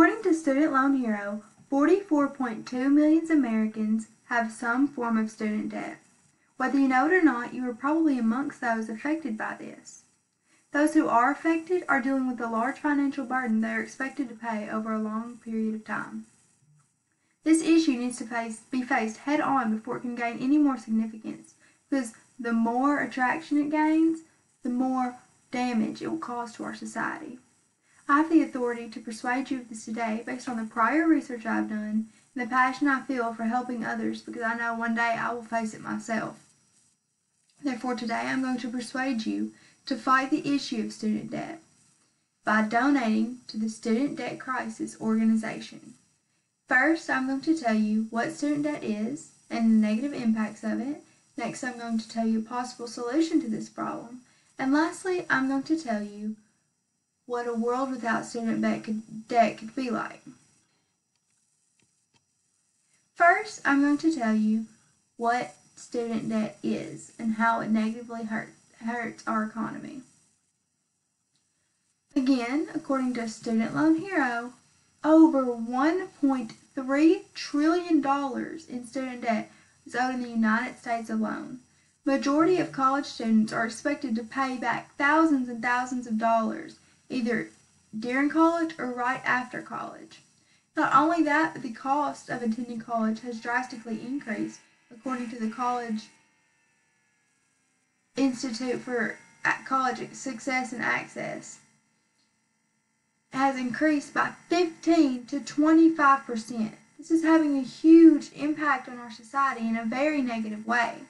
According to Student Loan Hero, 44.2 million Americans have some form of student debt. Whether you know it or not, you are probably amongst those affected by this. Those who are affected are dealing with a large financial burden they are expected to pay over a long period of time. This issue needs to be faced head on before it can gain any more significance, because the more attraction it gains, the more damage it will cause to our society. I have the authority to persuade you of this today based on the prior research I've done and the passion I feel for helping others, because I know one day I will face it myself. Therefore, today I'm going to persuade you to fight the issue of student debt by donating to the Student Debt Crisis Organization. First, I'm going to tell you what student debt is and the negative impacts of it. Next, I'm going to tell you a possible solution to this problem. And lastly, I'm going to tell you what a world without student debt could be like. First, I'm going to tell you what student debt is and how it negatively hurts our economy. Again, according to Student Loan Hero, over $1.3 trillion in student debt is owed in the United States alone. Majority of college students are expected to pay back thousands and thousands of dollars, either during college or right after college. Not only that, but the cost of attending college has drastically increased, according to the College Institute for College Success and Access. It has increased by 15 to 25%. This is having a huge impact on our society in a very negative way.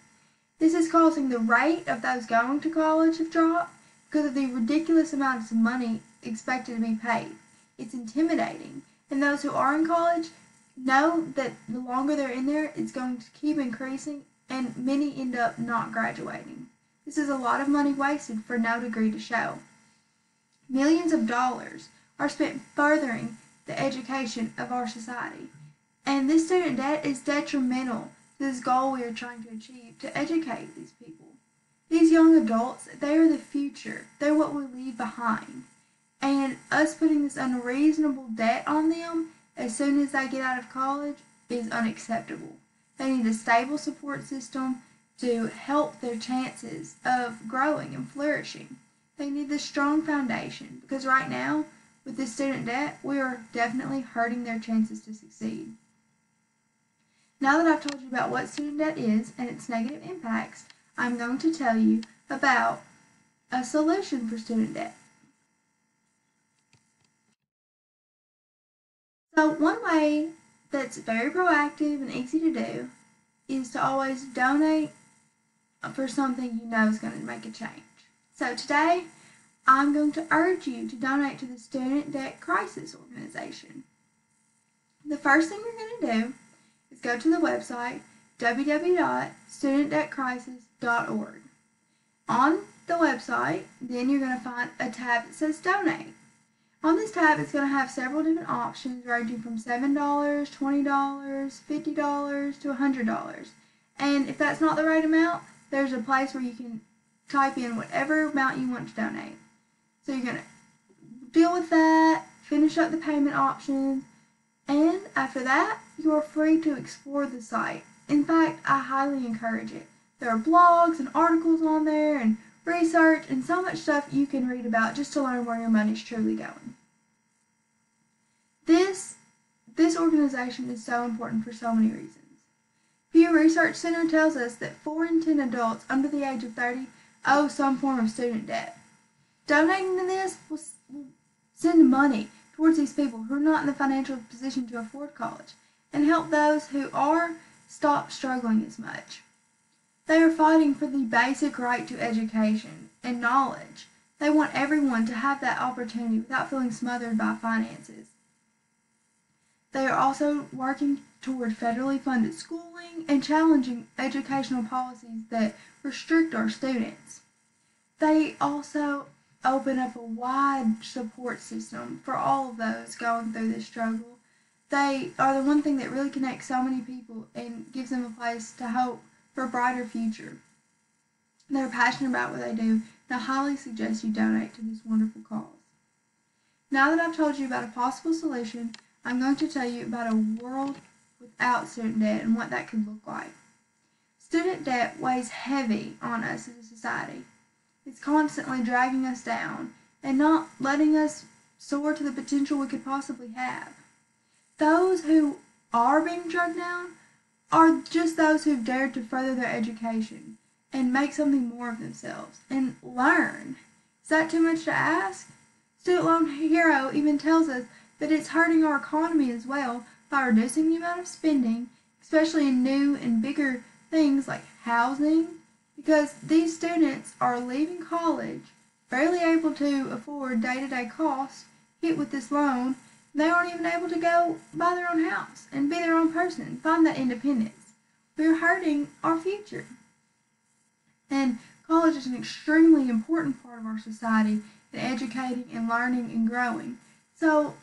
This is causing the rate of those going to college to drop because of the ridiculous amounts of money expected to be paid. It's intimidating, and those who are in college know that the longer they're in there, it's going to keep increasing, and many end up not graduating. This is a lot of money wasted for no degree to show. Millions of dollars are spent furthering the education of our society, and this student debt is detrimental to this goal we are trying to achieve, to educate these people. These young adults, they are the future. They're what we leave behind. And us putting this unreasonable debt on them as soon as they get out of college is unacceptable. They need a stable support system to help their chances of growing and flourishing. They need this strong foundation, because right now, with this student debt, we are definitely hurting their chances to succeed. Now that I've told you about what student debt is and its negative impacts, I'm going to tell you about a solution for student debt. So one way that's very proactive and easy to do is to always donate for something you know is going to make a change. So today, I'm going to urge you to donate to the Student Debt Crisis Organization. The first thing you're going to do is go to the website www.studentdebtcrisis.org. On the website, then you're going to find a tab that says Donate. On this tab, it's going to have several different options ranging from $7, $20, $50 to $100. And if that's not the right amount, there's a place where you can type in whatever amount you want to donate. So you're going to deal with that, finish up the payment options, and after that, you are free to explore the site. In fact, I highly encourage it. There are blogs and articles on there and research and so much stuff you can read about just to learn where your money's truly going. This organization is so important for so many reasons. Pew Research Center tells us that 4 in 10 adults under the age of 30 owe some form of student debt. Donating to this will send money towards these people who are not in the financial position to afford college and help those who are stop struggling as much. They are fighting for the basic right to education and knowledge. They want everyone to have that opportunity without feeling smothered by finances. They are also working toward federally funded schooling and challenging educational policies that restrict our students. They also open up a wide support system for all of those going through this struggle. They are the one thing that really connects so many people and gives them a place to hope for a brighter future. They're passionate about what they do, and I highly suggest you donate to this wonderful cause. Now that I've told you about a possible solution, I'm going to tell you about a world without student debt and what that could look like. Student debt weighs heavy on us as a society. It's constantly dragging us down and not letting us soar to the potential we could possibly have. Those who are being dragged down are just those who've dared to further their education and make something more of themselves and learn. Is that too much to ask? Student Loan Hero even tells us that it's hurting our economy as well by reducing the amount of spending, especially in new and bigger things like housing, because these students are leaving college barely able to afford day-to-day costs hit with this loan. They aren't even able to go buy their own house and be their own person and find that independence. We're hurting our future. And college is an extremely important part of our society in educating and learning and growing. So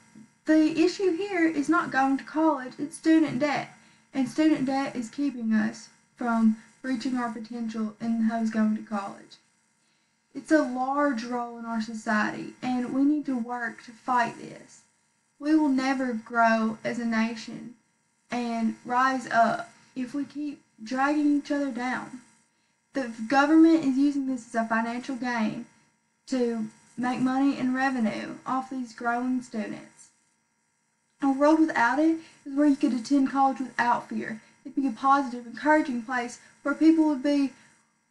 the issue here is not going to college, it's student debt. And student debt is keeping us from reaching our potential in those going to college. It's a large role in our society, and we need to work to fight this. We will never grow as a nation and rise up if we keep dragging each other down. The government is using this as a financial gain to make money and revenue off these growing students. A world without it is where you could attend college without fear. It'd be a positive, encouraging place where people would be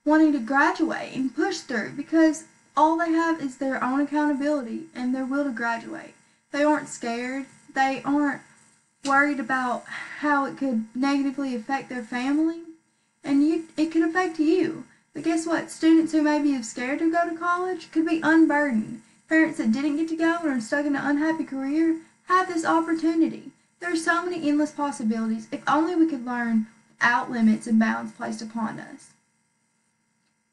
wanting to graduate and push through because all they have is their own accountability and their will to graduate. They aren't scared. They aren't worried about how it could negatively affect their family. And it could affect you. But guess what? Students who maybe are scared to go to college could be unburdened. Parents that didn't get to go and are stuck in an unhappy career have this opportunity. There are so many endless possibilities if only we could learn without limits and bounds placed upon us.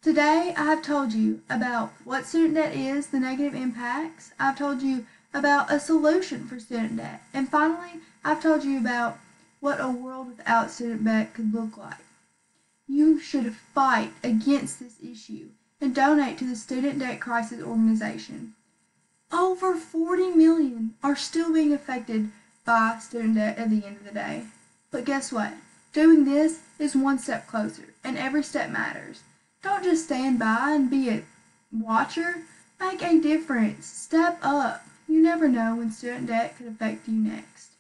Today, I have told you about what student debt is, the negative impacts. I've told you about a solution for student debt. And finally, I've told you about what a world without student debt could look like. You should fight against this issue and donate to the Student Debt Crisis Organization. Over 40 million are still being affected by student debt at the end of the day. But guess what? Doing this is one step closer, and every step matters. Don't just stand by and be a watcher. Make a difference. Step up. You never know when student debt could affect you next.